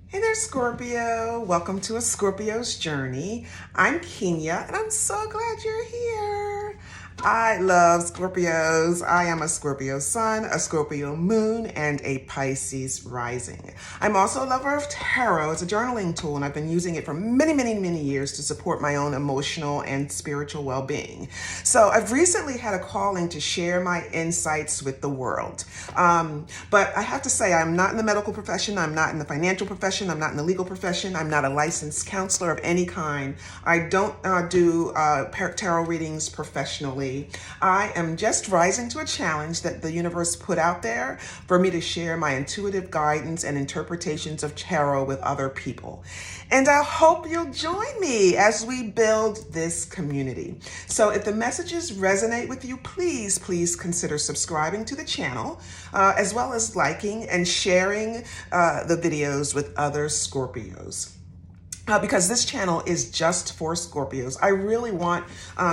Hey there, Scorpio. Welcome to A Scorpio's Journey. I'm Kenya, and I'm so glad you're here. I love Scorpios. I am a Scorpio sun, a Scorpio moon, and a Pisces rising. I'm also a lover of tarot. It's a journaling tool, and I've been using it for many years to support my own emotional and spiritual well-being. So I've recently had a calling to share my insights with the world. But I have to say, I'm not in the medical profession. I'm not in the financial profession. I'm not in the legal profession. I'm not a licensed counselor of any kind. I don't do tarot readings professionally. I am just rising to a challenge that the universe put out there for me to share my intuitive guidance and interpretations of tarot with other people. And I hope you'll join me as we build this community. So if the messages resonate with you, please consider subscribing to the channel, as well as liking and sharing the videos with other Scorpios. Because this channel is just for Scorpios. I really want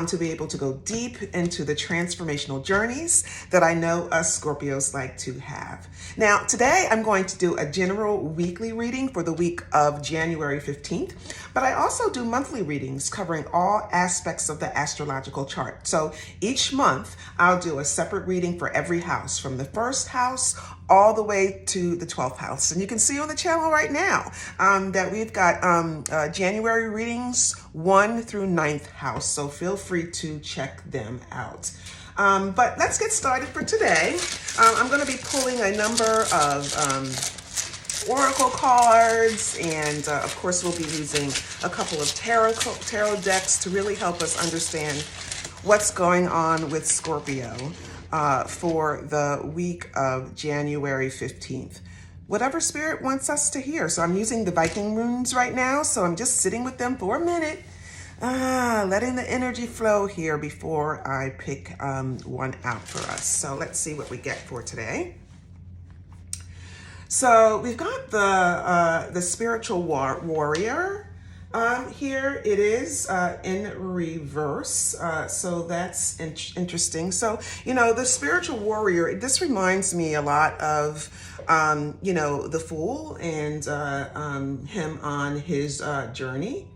to be able to go deep into the transformational journeys that I know us Scorpios like to have. Now, today I'm going to do a general weekly reading for the week of January 15th, but I also do monthly readings covering all aspects of the astrological chart. So each month I'll do a separate reading for every house, from the first house all the way to the 12th house. And you can see on the channel right now that we've got January readings 1 through 9th house. So feel free to check them out. But let's get started for today. I'm going to be pulling a number of oracle cards, and of course we'll be using a couple of tarot decks to really help us understand what's going on with Scorpio for the week of January 15th. Whatever spirit wants us to hear. So I'm using the Viking Runes right now, so I'm just sitting with them for a minute, letting the energy flow here before I pick one out for us. So let's see what we get for today. So we've got the spiritual warrior. Here it is in reverse, so that's interesting. So, you know, the spiritual warrior, this reminds me a lot of, you know, the Fool and him on his journey.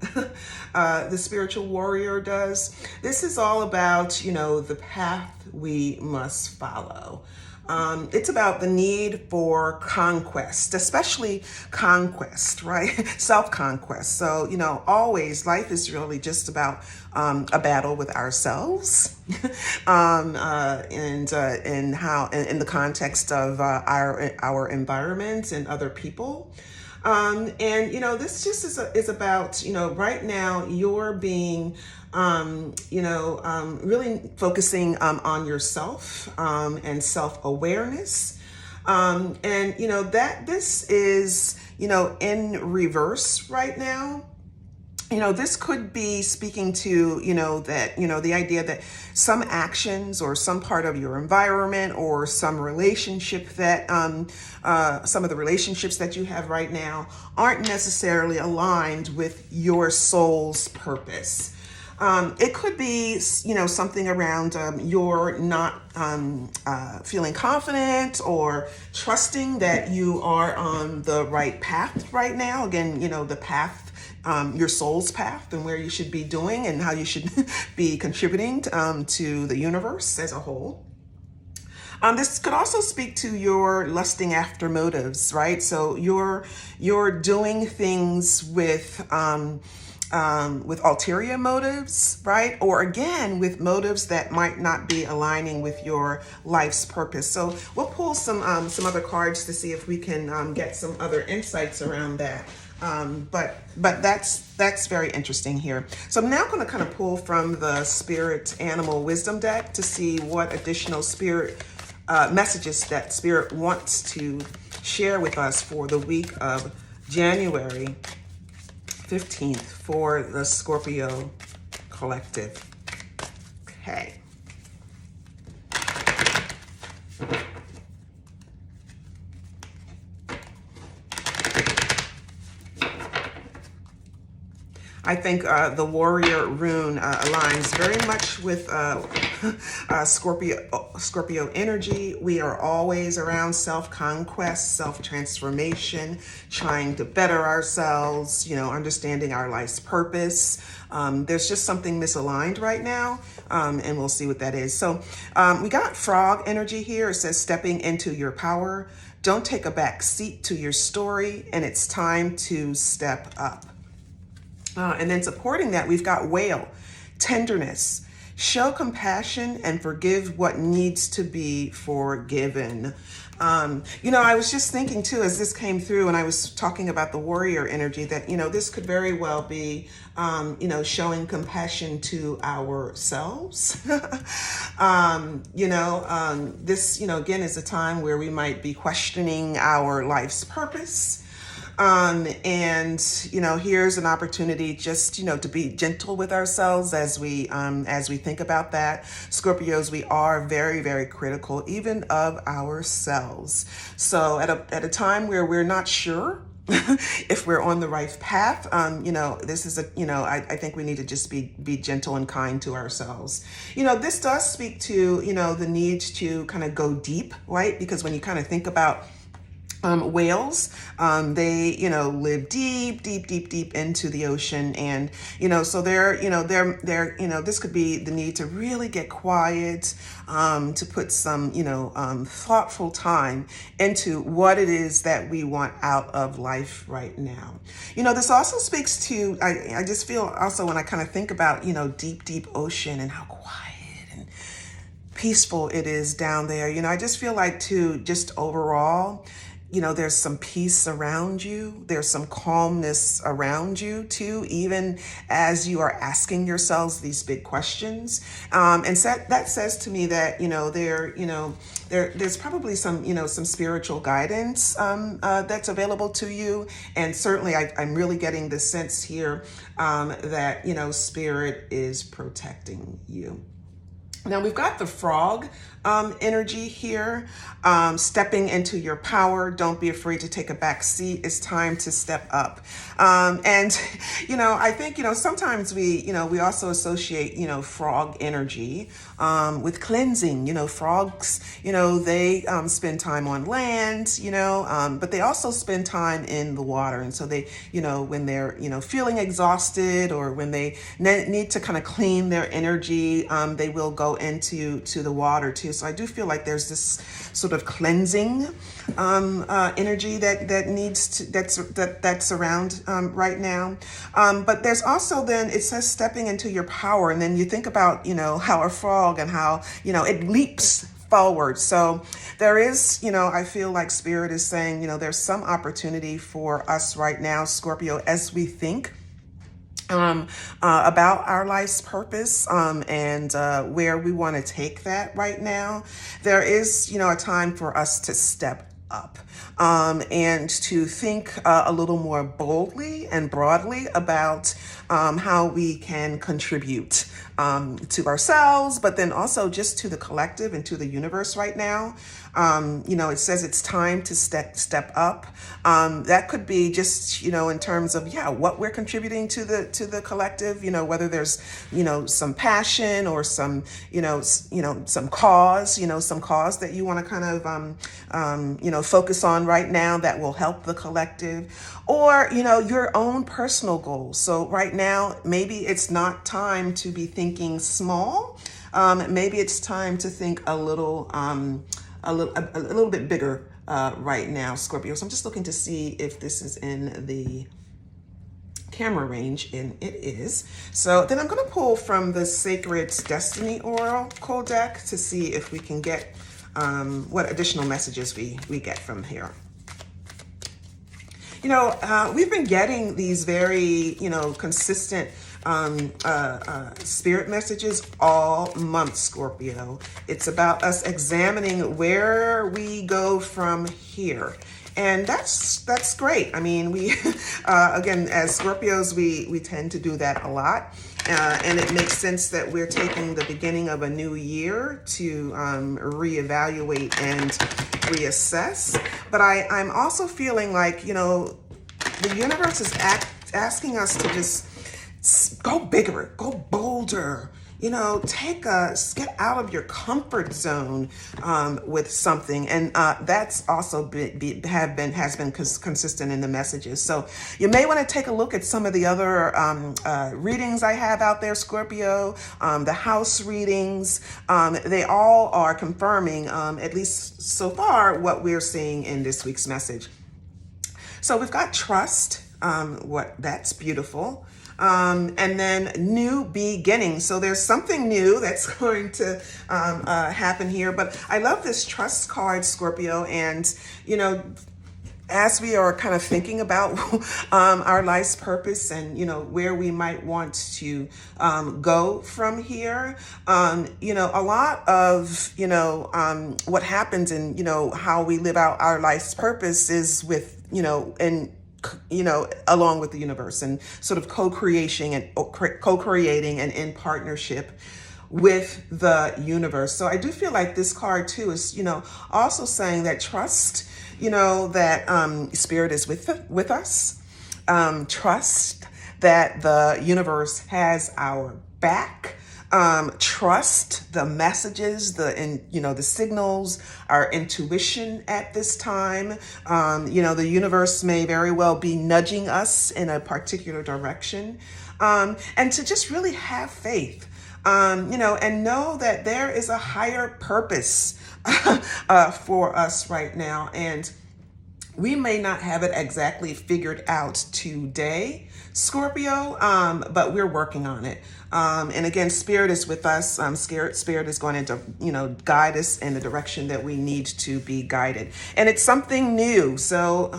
The spiritual warrior does. This is all about, you know, the path we must follow. It's about the need for conquest, especially conquest, right? Self-conquest. So, you know, always life is really just about a battle with ourselves, and how, in the context of our environment and other people. And, you know, this just is about, you know, right now you're being, really focusing on yourself and self-awareness. And, you know, that this is, you know, in reverse right now. You know, this could be speaking to, you know, that, you know, the idea that some actions or some part of your environment or some relationship that, some of the relationships that you have right now aren't necessarily aligned with your soul's purpose. It could be, you know, something around you're not feeling confident or trusting that you are on the right path right now. Again, you know, the path, your soul's path, and where you should be doing and how you should be contributing to the universe as a whole. This could also speak to your lusting after motives, right? So you're doing things with ulterior motives, right? Or again, with motives that might not be aligning with your life's purpose. So we'll pull some other cards to see if we can get some other insights around that. But that's very interesting here. So I'm now going to kind of pull from the Spirit Animal Wisdom deck to see what additional spirit messages that Spirit wants to share with us for the week of January 15th for the Scorpio collective. Okay. I think the warrior rune aligns very much with Scorpio energy. We are always around self-conquest, self-transformation, trying to better ourselves, understanding our life's purpose. There's just something misaligned right now, and we'll see what that is. So we got frog energy here. It says stepping into your power. Don't take a back seat to your story, and it's time to step up. And then supporting that, we've got whale, tenderness. Show compassion and forgive what needs to be forgiven. I was just thinking too, as this came through and I was talking about the warrior energy, that, this could very well be, showing compassion to ourselves. This, again, is a time where we might be questioning our life's purpose. Here's an opportunity just, to be gentle with ourselves as we think about that. Scorpios, we are very, very critical even of ourselves. So at a time where we're not sure if we're on the right path, this is I think we need to just be gentle and kind to ourselves. This does speak to, the need to kind of go deep, right? Because when you kind of think about whales, they, live deep into the ocean. And, so they're, this could be the need to really get quiet, to put some, thoughtful time into what it is that we want out of life right now. This also speaks to, I just feel also when I kind of think about, deep ocean and how quiet and peaceful it is down there. I just feel like too, just overall, there's some peace around you. There's some calmness around you too, even as you are asking yourselves these big questions. And so that says to me that, there's probably some spiritual guidance that's available to you. And certainly I'm really getting the sense here that, spirit is protecting you. Now we've got the frog energy here, stepping into your power. Don't be afraid to take a back seat. It's time to step up. And, I think, sometimes we also associate, frog energy with cleansing. Frogs, they spend time on land, but they also spend time in the water. And so they, when they're, feeling exhausted or when they need to kind of clean their energy, they will go into the water too. So I do feel like there's this sort of cleansing energy that's around right now. But there's also then, it says stepping into your power. And then you think about, how a frog and how, it leaps forward. So there is, I feel like spirit is saying, there's some opportunity for us right now, Scorpio, as we think about our life's purpose and where we want to take that right now. There is, a time for us to step up and to think a little more boldly and broadly about how we can contribute to ourselves, but then also just to the collective and to the universe right now. It says it's time to step up. That could be just, in terms of, what we're contributing to the collective, whether there's, some passion or some, some cause that you want to kind of, focus on right now that will help the collective, or, your own personal goals. So right now, maybe it's not time to be thinking small. Maybe it's time to think a little bit bigger right now, Scorpio. So I'm just looking to see if this is in the camera range, and it is. So then I'm going to pull from the Sacred Destiny Oracle deck to see if we can get what additional messages we get from here. We've been getting these very, consistent spirit messages all month, Scorpio. It's about us examining where we go from here. And that's great. I mean, we, again, as Scorpios, we tend to do that a lot. And it makes sense that we're taking the beginning of a new year to reevaluate and reassess. But I'm also feeling like, the universe is asking us to just go bigger, go bolder, get out of your comfort zone with something, and that's also has been consistent in the messages. So you may want to take a look at some of the other readings I have out there, Scorpio. The house readings, they all are confirming, at least so far, what we're seeing in this week's message. So we've got trust. That's beautiful. And then new beginning. So there's something new that's going to happen here. But I love this trust card, Scorpio. And, as we are kind of thinking about our life's purpose and, where we might want to go from here, a lot of, what happens in, how we live out our life's purpose is with, along with the universe, and sort of co-creating and in partnership with the universe. So I do feel like this card too is, also saying that trust, that spirit is with us. Trust that the universe has our back. Trust the messages, the signals, our intuition at this time. The universe may very well be nudging us in a particular direction. And to just really have faith, and know that there is a higher purpose for us right now. And we may not have it exactly figured out today, Scorpio, but we're working on it. And again, spirit is with us. Spirit is going to, guide us in the direction that we need to be guided. And it's something new. So,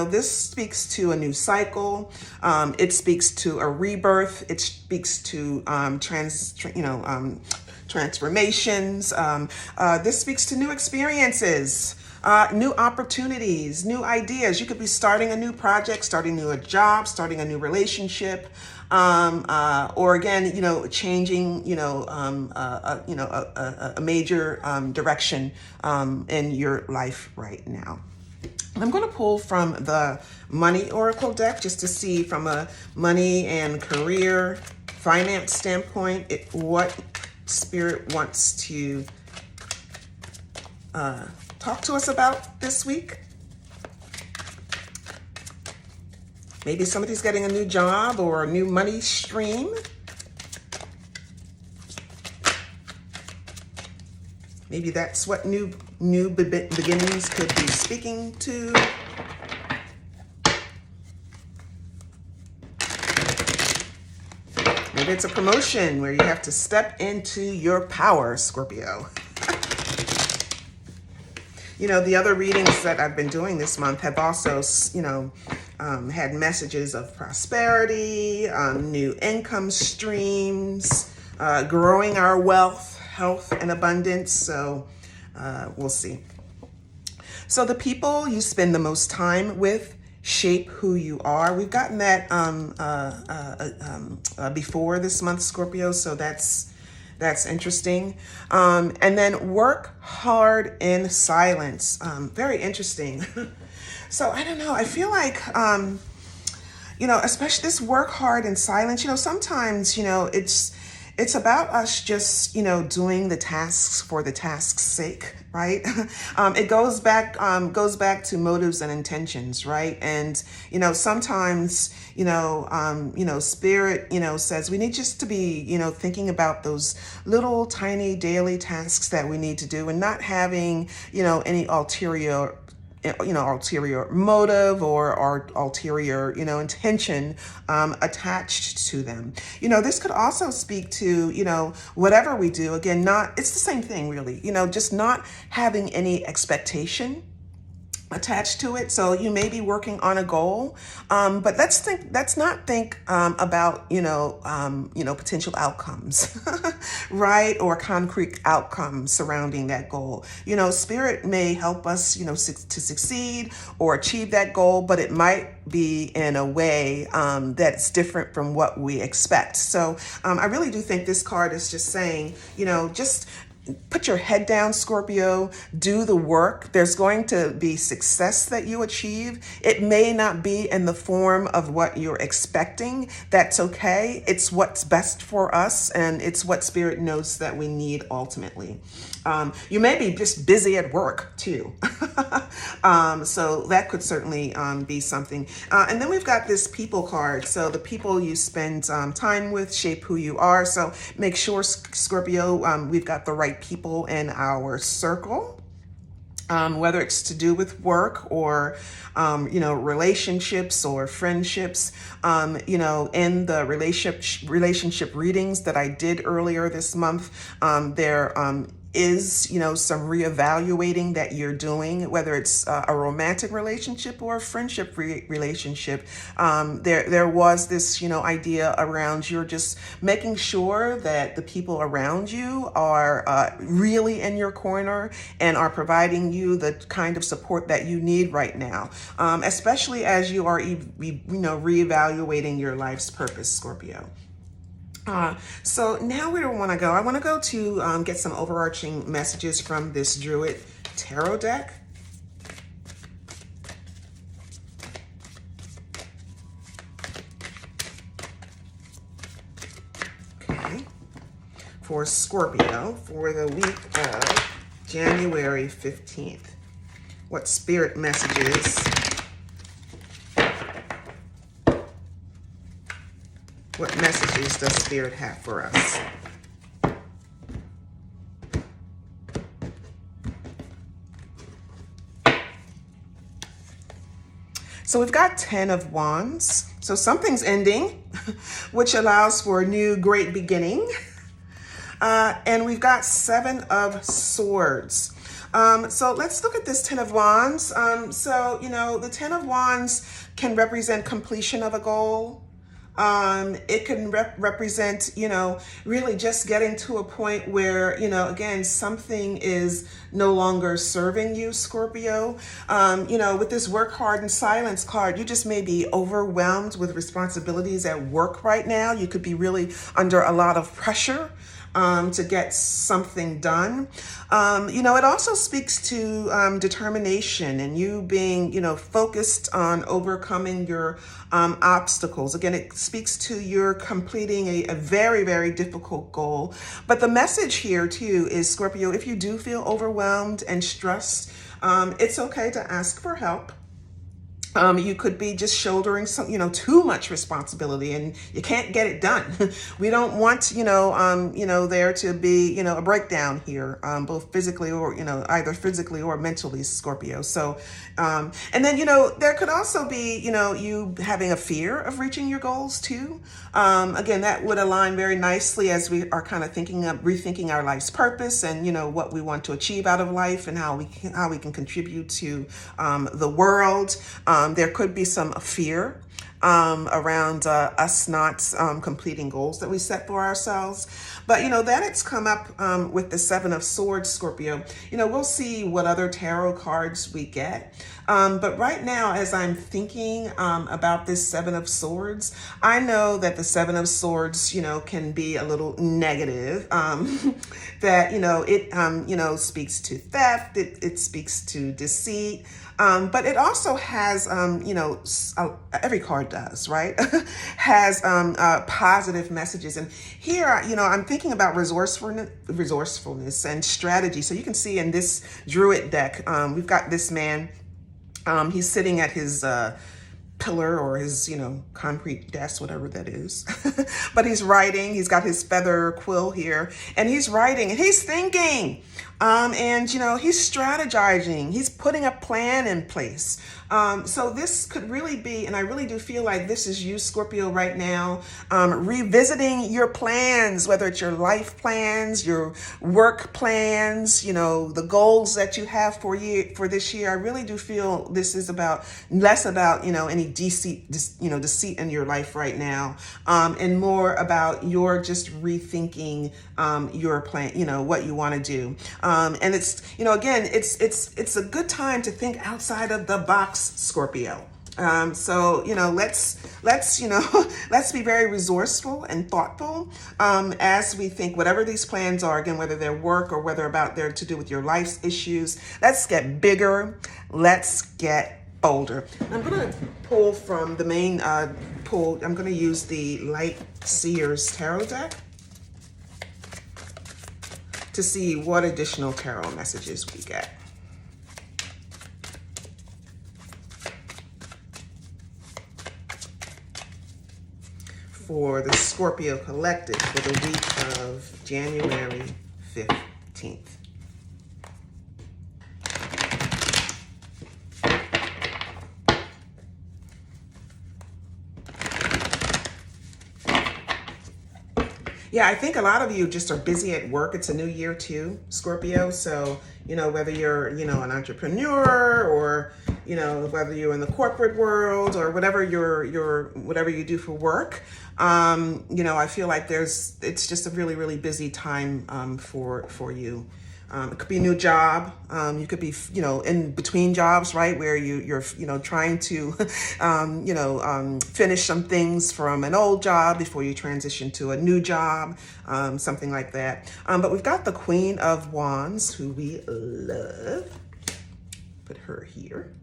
this speaks to a new cycle. It speaks to a rebirth. It speaks to transformations. This speaks to new experiences. New opportunities, new ideas. You could be starting a new project, starting a new job, starting a new relationship, or again, changing, a major direction in your life right now. I'm going to pull from the Money Oracle deck just to see from a money and career finance standpoint what Spirit wants to talk to us about this week. Maybe somebody's getting a new job or a new money stream. Maybe that's what new beginnings could be speaking to. Maybe it's a promotion where you have to step into your power, Scorpio. The other readings that I've been doing this month have also, had messages of prosperity, new income streams, growing our wealth, health, and abundance. So we'll see. So the people you spend the most time with shape who you are. We've gotten that before this month, Scorpio. So that's interesting. And then work hard in silence. Very interesting. So I don't know. I feel like, especially this work hard in silence, sometimes, it's about us just, doing the tasks for the task's sake, right? It goes back to motives and intentions, right? And, sometimes, spirit, says we need just to be, thinking about those little tiny daily tasks that we need to do and not having, any ulterior motive or ulterior, intention attached to them. This could also speak to, whatever we do, again, it's the same thing really, just not having any expectation attached to it. So you may be working on a goal, but let's not think about potential outcomes, right, or concrete outcomes surrounding that goal. Spirit may help us to succeed or achieve that goal, but it might be in a way that's different from what we expect. So I really do think this card is just saying, just put your head down, Scorpio, do the work. There's going to be success that you achieve. It may not be in the form of what you're expecting. That's okay. It's what's best for us, and it's what Spirit knows that we need ultimately. You may be just busy at work too. So that could certainly be something. And then we've got this people card. So the people you spend time with shape who you are. So make sure, Scorpio, we've got the right people in our circle. Whether it's to do with work or, relationships or friendships, in the relationship readings that I did earlier this month, there is, some reevaluating that you're doing, whether it's a romantic relationship or a friendship relationship. There was this, idea around you're just making sure that the people around you are really in your corner and are providing you the kind of support that you need right now, especially as you are, reevaluating your life's purpose, Scorpio. So now where do I want to go? I want to go to get some overarching messages from this Druid Tarot deck. Okay. For Scorpio, for the week of January 15th. What Spirit messages What messages does Spirit have for us? So we've got 10 of Wands. So something's ending, which allows for a new great beginning. And we've got 7 of Swords. So let's look at this 10 of Wands. The 10 of Wands can represent completion of a goal. It can represent, really just getting to a point where, again, something is no longer serving you, Scorpio. With this work hard and silence card, you just may be overwhelmed with responsibilities at work right now. You could be really under a lot of pressure to get something done. It also speaks to determination and you being, focused on overcoming your obstacles. Again, it speaks to your completing a very, very difficult goal. But the message here too is, Scorpio, if you do feel overwhelmed and stressed, it's okay to ask for help. You could be just shouldering some, too much responsibility and you can't get it done. We don't want, there to be, a breakdown here, both physically or, either physically or mentally, Scorpio. So, and then, there could also be, you having a fear of reaching your goals too. Again, that would align very nicely as we are kind of rethinking our life's purpose and, what we want to achieve out of life and how we can contribute to the world. There could be some fear around us not completing goals that we set for ourselves. But, then it's come up with the 7 of Swords, Scorpio. We'll see what other tarot cards we get. But right now, as I'm thinking about this 7 of Swords, I know that the 7 of Swords, can be a little negative. That, it, speaks to theft. It speaks to deceit. But it also has, every card does, right? Has positive messages. And here, I'm thinking about resourcefulness and strategy. So you can see in this Druid deck, we've got this man. He's sitting at his pillar or his, concrete desk, whatever that is. But he's writing. He's got his feather quill here. And he's writing and he's thinking. And he's strategizing. He's putting a plan in place. So this could really be, and I really do feel like this is you, Scorpio, right now, revisiting your plans, whether it's your life plans, your work plans, the goals that you have for this year. I really do feel this is less about, any deceit in your life right now, and more about your just rethinking, your plan, what you want to do. And it's, again, it's a good time to think outside of the box, Scorpio. So, let's, let's be very resourceful and thoughtful as we think whatever these plans are, again, whether they're work or whether about they're to do with your life's issues. Let's get bigger. Let's get bolder. I'm going to pull from the main pull. I'm going to use the Light Seers Tarot deck to see what additional tarot messages we get. For the Scorpio collective for the week of January 15th. Yeah, I think a lot of you just are busy at work. It's a new year too, Scorpio. So, whether you're, an entrepreneur or, whether you're in the corporate world or whatever whatever you do for work, I feel like it's just a really, really busy time for you. It could be a new job. You could be, in between jobs, right? Where you're trying to, finish some things from an old job before you transition to a new job, something like that. But we've got the Queen of Wands, who we love. Put her here.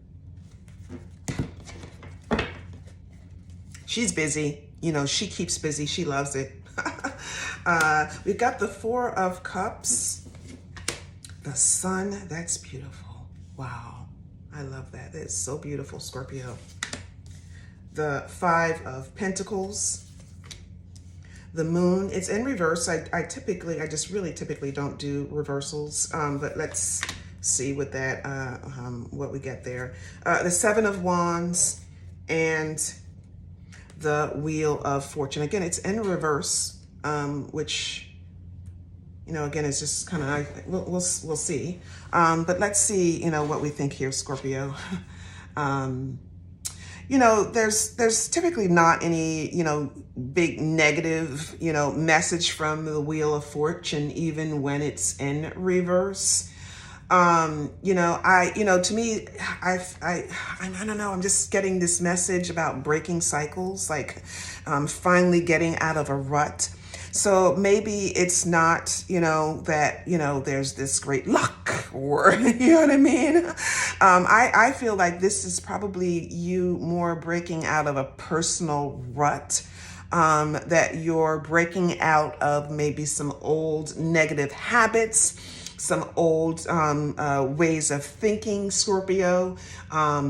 She's busy. She keeps busy. She loves it. We've got the Four of Cups. The Sun, that's beautiful. Wow, I love that. That is so beautiful, Scorpio. The Five of Pentacles. The Moon, it's in reverse. I just really typically don't do reversals, but let's see what that, what we get there. The Seven of Wands and the Wheel of Fortune. Again, it's in reverse, which, again, it's just kind of, we'll see. But let's see, what we think here, Scorpio. There's typically not any, big negative, message from the Wheel of Fortune, even when it's in reverse. To me, I don't know, I'm just getting this message about breaking cycles, like finally getting out of a rut. So maybe it's not, that, there's this great luck or, you know what I mean? I feel like this is probably you more breaking out of a personal rut, that you're breaking out of maybe some old negative habits, some old ways of thinking, Scorpio.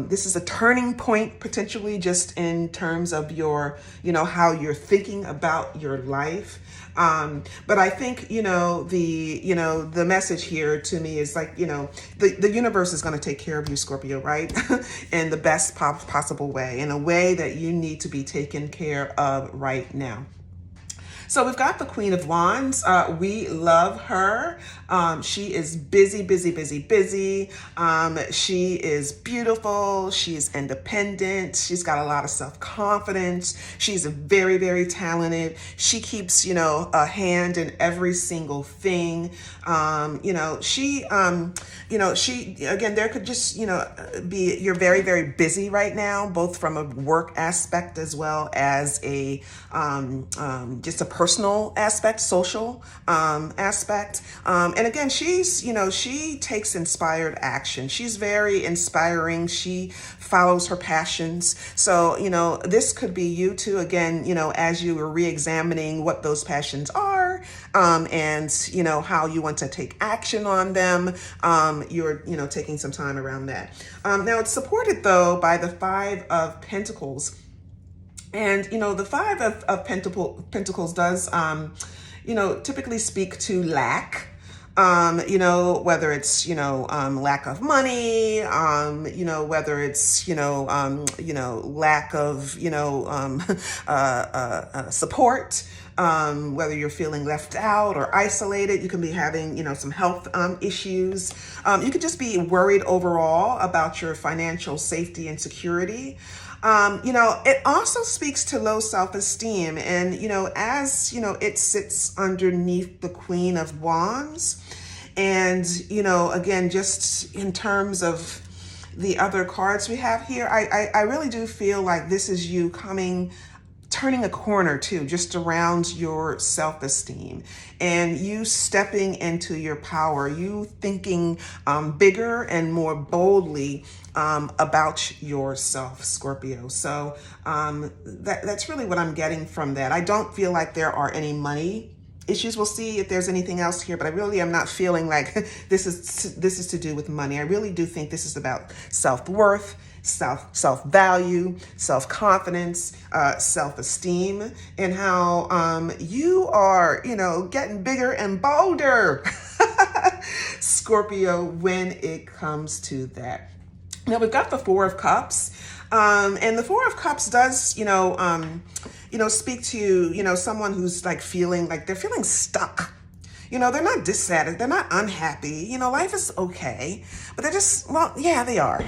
This is a turning point potentially just in terms of your, how you're thinking about your life. But I think, the message here to me is like, the universe is going to take care of you, Scorpio, right? In the best possible way, in a way that you need to be taken care of right now. So we've got the Queen of Wands. We love her. She is busy, busy, busy, busy. She is beautiful. She's independent. She's got a lot of self-confidence. She's very, very talented. She keeps, a hand in every single thing. She, again, there could just, be, you're very, very busy right now, both from a work aspect as well as a, just a personal aspect, social aspect. And again, she's, she takes inspired action. She's very inspiring. She follows her passions. So, this could be you too, again, as you are re-examining what those passions are, and, how you want to take action on them. You're, taking some time around that. Now it's supported though by the Five of Pentacles. And, the Five of Pentacles does, typically speak to lack, whether it's, lack of money, whether it's, lack of, support, whether you're feeling left out or isolated. You can be having, some health issues. You could just be worried overall about your financial safety and security. It also speaks to low self-esteem, and, as, it sits underneath the Queen of Wands, and, again, just in terms of, the other cards we have here, I really do feel like this is you turning a corner too, just around your self-esteem and you stepping into your power, you thinking bigger and more boldly about yourself, Scorpio. So that's really what I'm getting from that. I don't feel like there are any money issues. We'll see if there's anything else here, but I really am not feeling like this is to do with money. I really do think this is about self-worth, self-value, self-confidence, self-esteem, and how you are, getting bigger and bolder, Scorpio, when it comes to that. Now we've got the Four of Cups, and the Four of Cups does, speak to, someone who's like feeling like they're feeling stuck. They're not dissatisfied, they're not unhappy. Life is okay, but they're just, well, yeah, they are.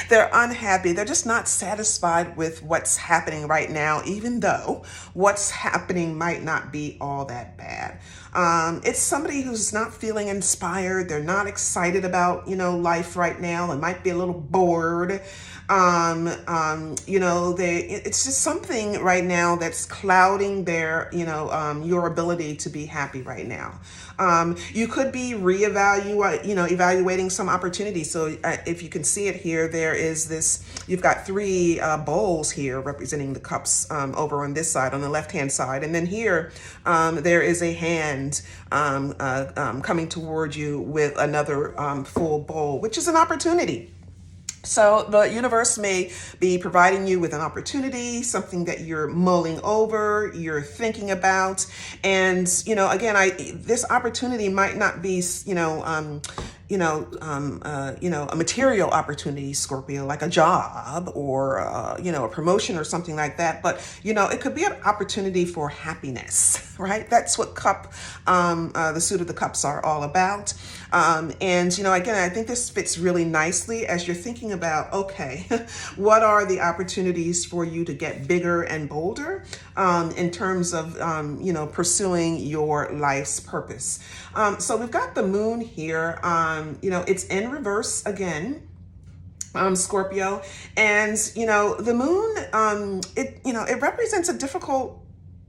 They're unhappy. They're just not satisfied with what's happening right now, even though what's happening might not be all that bad. It's somebody who's not feeling inspired. They're not excited about, life right now. They might be a little bored. It's just something right now that's clouding their, your ability to be happy right now. You could be evaluating some opportunities. So if you can see it here, there is this, you've got three bowls here representing the cups over on this side, on the left-hand side. And then here, there is a hand coming toward you with another full bowl, which is an opportunity. So the universe may be providing you with an opportunity, something that you're mulling over, you're thinking about. And, again, this opportunity might not be, a material opportunity, Scorpio, like a job or, a promotion or something like that. But, it could be an opportunity for happiness, right? That's what the suit of the cups are all about. Again, I think this fits really nicely as you're thinking about, okay, what are the opportunities for you to get bigger and bolder in terms of, pursuing your life's purpose. So we've got the moon here. It's in reverse again. Scorpio, and the moon, it represents a difficult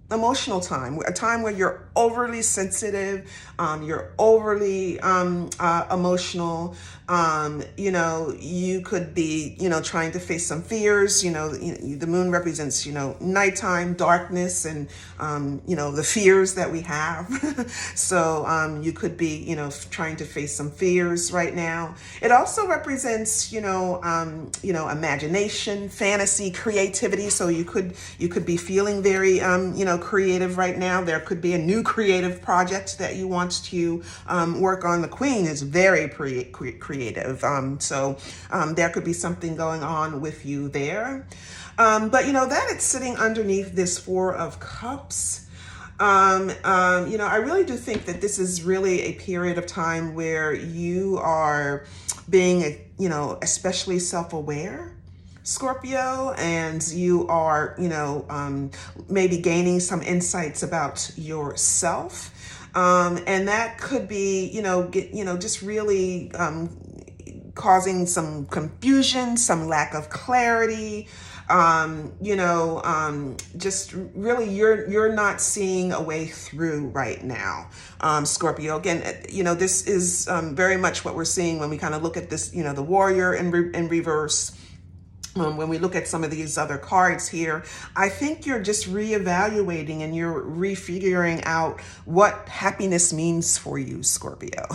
emotional time, a time where you're overly sensitive, you're overly emotional. You could be, trying to face some fears. The moon represents, nighttime, darkness, and, the fears that we have. So you could be, trying to face some fears right now. It also represents, imagination, fantasy, creativity. So you could be feeling very, creative right now. There could be a new creative project that you want to work on. The Queen is very creative. So there could be something going on with you there. But that it's sitting underneath this Four of Cups. I really do think that this is really a period of time where you are being, especially self-aware, Scorpio, and you are, maybe gaining some insights about yourself. And that could be, just really causing some confusion, some lack of clarity. Just really you're not seeing a way through right now, Scorpio. Again, this is very much what we're seeing when we kind of look at this, the warrior in reverse. When we look at some of these other cards here, I think you're just reevaluating and you're refiguring out what happiness means for you, Scorpio.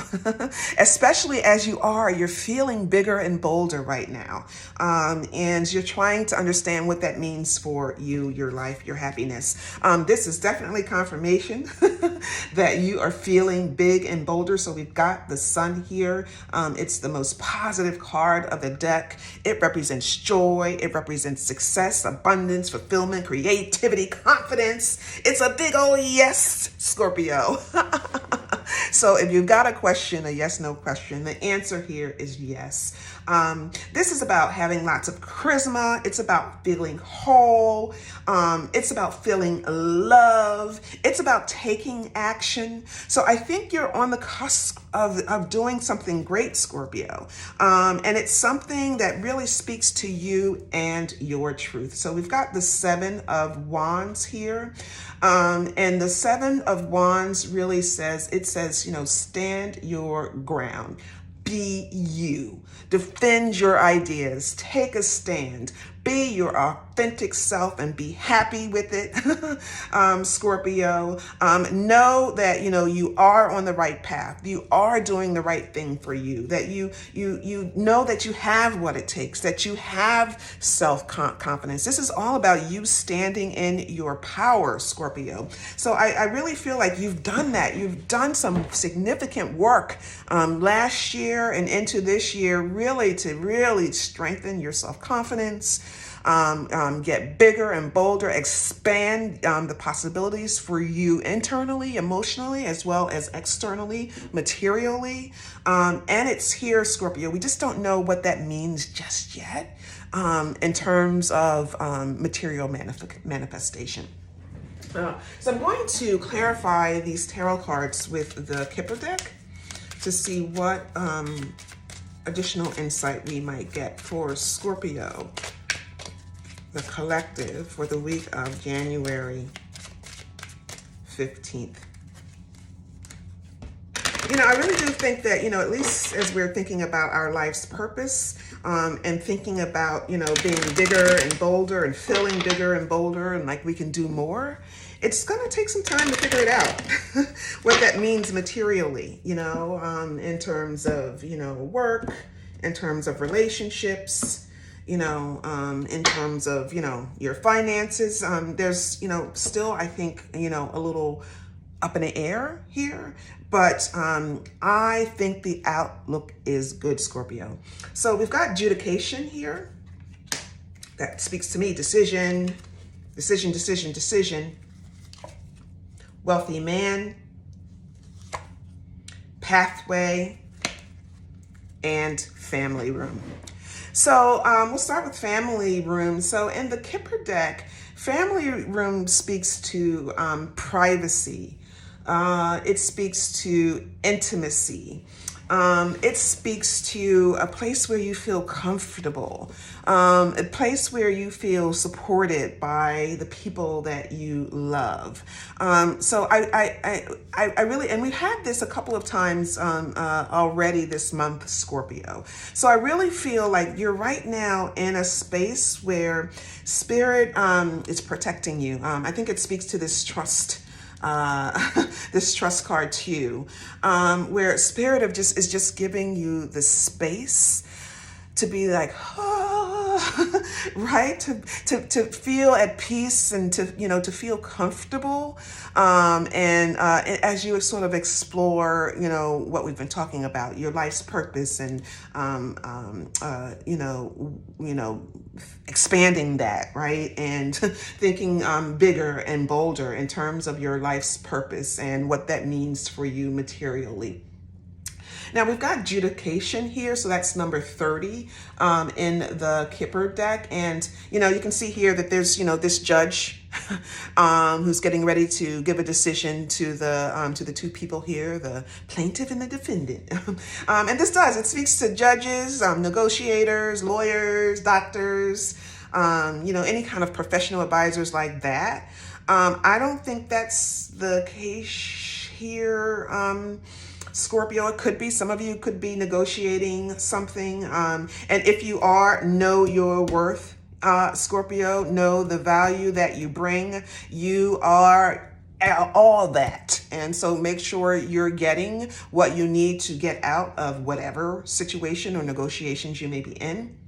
Especially as you're feeling bigger and bolder right now. And you're trying to understand what that means for you, your life, your happiness. This is definitely confirmation that you are feeling big and bolder. So we've got the Sun here. It's the most positive card of the deck. It represents joy. It represents success, abundance, fulfillment, creativity, confidence. It's a big old yes, Scorpio. So if you've got a question, a yes, no question, the answer here is yes. This is about having lots of charisma. It's about feeling whole. It's about feeling love. It's about taking action. So I think you're on the cusp of doing something great, Scorpio. And it's something that really speaks to you and your truth. So we've got the Seven of Wands here. And the Seven of Wands really says, stand your ground. Be you. Defend your ideas. Take a stand. Be your authentic self and be happy with it, Scorpio. Know that, you are on the right path. You are doing the right thing for you, that you know that you have what it takes, that you have self-confidence. This is all about you standing in your power, Scorpio. So I really feel like you've done that. You've done some significant work last year and into this year, really to strengthen your self-confidence, get bigger and bolder, expand the possibilities for you internally, emotionally, as well as externally, materially. And it's here, Scorpio. We just don't know what that means just yet in terms of material manifestation. So I'm going to clarify these tarot cards with the Kipper deck to see what additional insight we might get for Scorpio, the collective, for the week of January 15th. I really do think that, at least as we're thinking about our life's purpose, and thinking about, being bigger and bolder and feeling bigger and bolder and like we can do more, it's going to take some time to figure it out, what that means materially, in terms of, work, in terms of relationships, in terms of, your finances. There's, still, I think, a little up in the air here, but I think the outlook is good, Scorpio. So we've got adjudication here. That speaks to me, decision. Wealthy man, pathway, and family room. So we'll start with family room. So in the Kipper deck, family room speaks to privacy. It speaks to intimacy. It speaks to a place where you feel comfortable, a place where you feel supported by the people that you love. So I really, and we've had this a couple of times already this month, Scorpio. So I really feel like you're right now in a space where Spirit is protecting you. I think it speaks to this trust. This trust card too, where Spirit is just giving you the space to be like, right? To feel at peace and to feel comfortable. And as you sort of explore, what we've been talking about, your life's purpose and, expanding that, right? And thinking bigger and bolder in terms of your life's purpose and what that means for you materially. Now we've got adjudication here, so that's number 30 in the Kipper deck, and you can see here that there's this judge who's getting ready to give a decision to the two people here, the plaintiff and the defendant. And it speaks to judges, negotiators, lawyers, doctors, any kind of professional advisors like that. I don't think that's the case here. Scorpio, it could be, some of you could be negotiating something. And if you are, know your worth, Scorpio, know the value that you bring. You are all that. And so make sure you're getting what you need to get out of whatever situation or negotiations you may be in.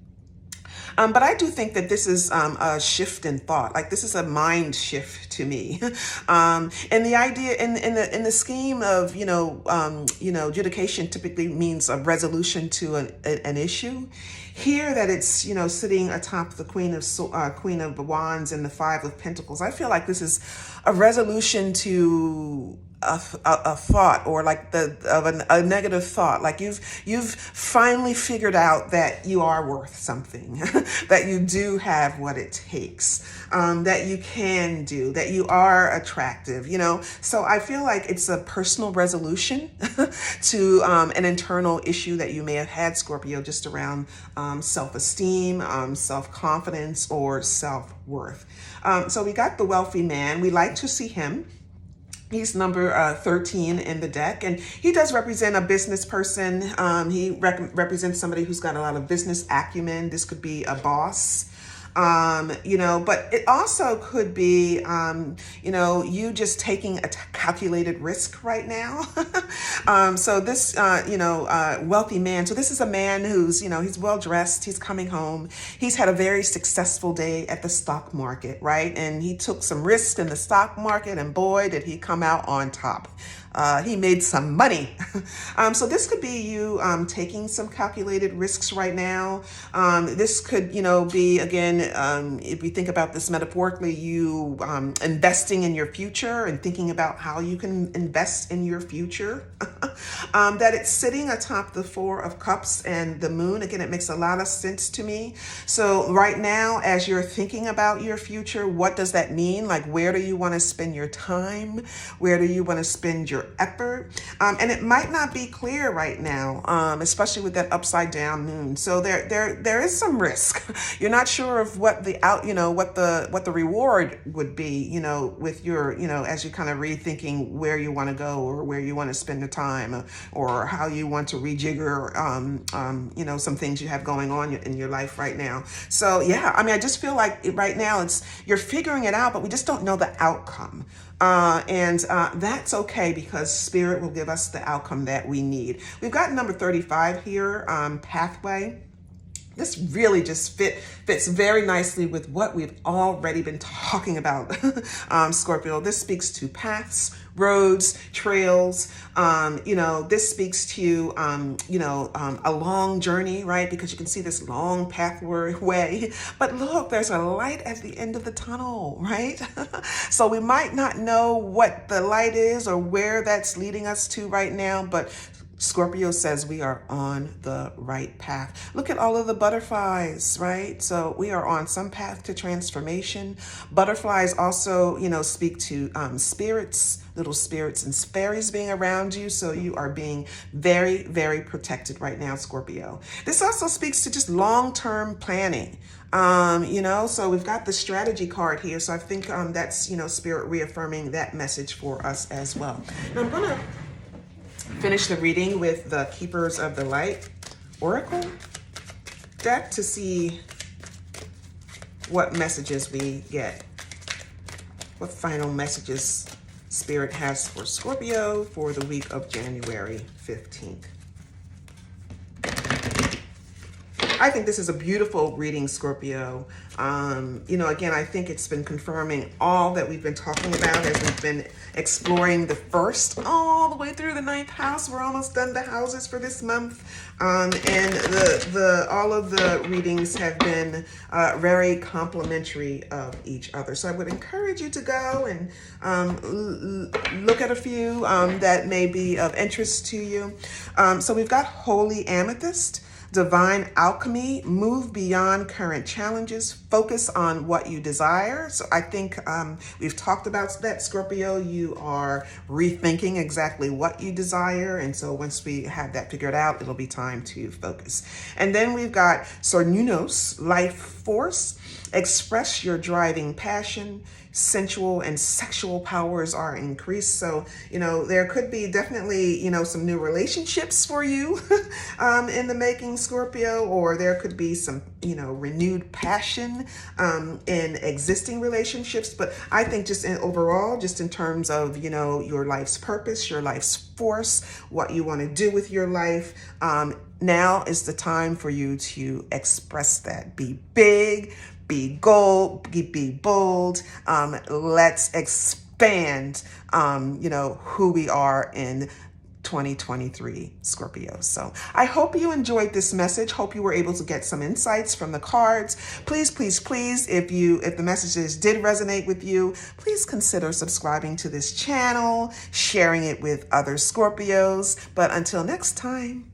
But I do think that this is a shift in thought. Like this is a mind shift to me. And the idea in the scheme of adjudication typically means a resolution to an issue. Here that it's sitting atop the Queen of Wands and the Five of Pentacles. I feel like this is a resolution to a thought, or like a negative thought, like you've finally figured out that you are worth something, that you do have what it takes, that you can do, that you are attractive, So I feel like it's a personal resolution to an internal issue that you may have had, Scorpio, just around self-esteem, self-confidence, or self-worth. So we got the wealthy man. We like to see him. He's number 13 in the deck, and he does represent a business person. He represents somebody who's got a lot of business acumen. This could be a boss. But it also could be, you just taking a calculated risk right now. So this, wealthy man. So this is a man who's, he's well dressed. He's coming home. He's had a very successful day at the stock market, right? And he took some risks in the stock market, and boy, did he come out on top. He made some money. So this could be you taking some calculated risks right now. This could, be, again, if we think about this metaphorically, you investing in your future and thinking about how you can invest in your future. That it's sitting atop the Four of Cups and the Moon. Again, it makes a lot of sense to me. So right now, as you're thinking about your future, what does that mean? Like, where do you want to spend your time? Where do you want to spend your effort? And it might not be clear right now, especially with that upside down moon. So there is some risk. You're not sure of what what the reward would be, with your, as you're kind of rethinking where you want to go, or where you want to spend the time, or how you want to rejigger, some things you have going on in your life right now. So yeah, I just feel like right now you're figuring it out, but we just don't know the outcome. And that's okay, because Spirit will give us the outcome that we need. We've got number 35 here, pathway. This really just fits very nicely with what we've already been talking about, Scorpio. This speaks to paths, roads, trails. This speaks to, a long journey, right? Because you can see this long pathway. But look, there's a light at the end of the tunnel, right? So we might not know what the light is or where that's leading us to right now, but Scorpio says we are on the right path. Look at all of the butterflies, right? So we are on some path to transformation. Butterflies also, speak to spirits, little spirits and fairies being around you. So you are being very, very protected right now, Scorpio. This also speaks to just long-term planning. So we've got the strategy card here. So I think that's, Spirit reaffirming that message for us as well. Now I'm going to finish the reading with the Keepers of the Light Oracle deck to see what messages we get, what final messages Spirit has for Scorpio for the week of January 15th. I think this is a beautiful reading, Scorpio. Again, I think it's been confirming all that we've been talking about as we've been exploring the first all the way through the 9th house. We're almost done the houses for this month. And all of the readings have been very complimentary of each other. So I would encourage you to go and look at a few that may be of interest to you. So we've got Holy Amethyst, Divine Alchemy, move beyond current challenges, focus on what you desire. So I think we've talked about that, Scorpio. You are rethinking exactly what you desire. And so once we have that figured out, it'll be time to focus. And then we've got Sornunos, Life Force, express your driving passion. Sensual and sexual powers are increased. So, there could be definitely, some new relationships for you in the making, Scorpio, or there could be some, renewed passion in existing relationships. But I think just overall, just in terms of, your life's purpose, your life's force, what you want to do with your life, now is the time for you to express that. Be big, be bold. Let's expand, who we are in 2023 Scorpio. So I hope you enjoyed this message. Hope you were able to get some insights from the cards. Please, please, please, if the messages did resonate with you, please consider subscribing to this channel, sharing it with other Scorpios. But until next time,